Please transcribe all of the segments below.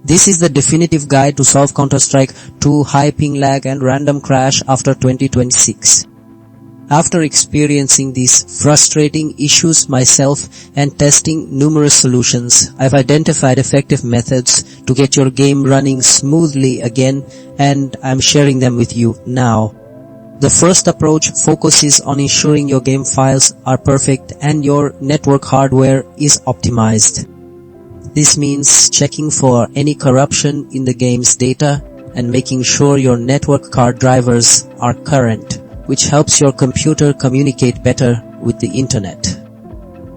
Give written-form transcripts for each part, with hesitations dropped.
This is the definitive guide to solve Counter-Strike 2 high ping lag and random crash after 2026. After experiencing these frustrating issues myself and testing numerous solutions, I've identified effective methods to get your game running smoothly again, and I'm sharing them with you now. The first approach focuses on ensuring your game files are perfect and your network hardware is optimized. This means checking for any corruption in the game's data and making sure your network card drivers are current, which helps your computer communicate better with the internet.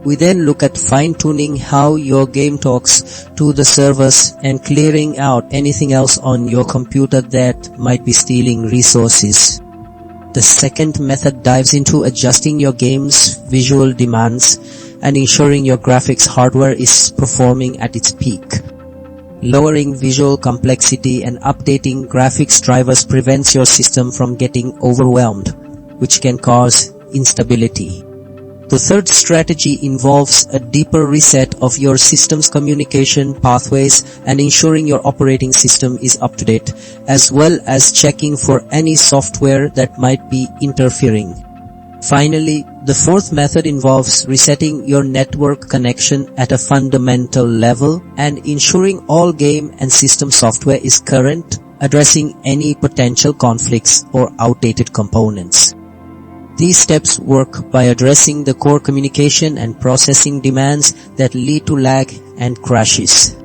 We then look at fine-tuning how your game talks to the servers and clearing out anything else on your computer that might be stealing resources. The second method dives into adjusting your game's visual demands and ensuring your graphics hardware is performing at its peak. Lowering visual complexity and updating graphics drivers prevents your system from getting overwhelmed, which can cause instability. The third strategy involves a deeper reset of your system's communication pathways and ensuring your operating system is up to date, as well as checking for any software that might be interfering. Finally, the fourth method involves resetting your network connection at a fundamental level and ensuring all game and system software is current, addressing any potential conflicts or outdated components. These steps work by addressing the core communication and processing demands that lead to lag and crashes.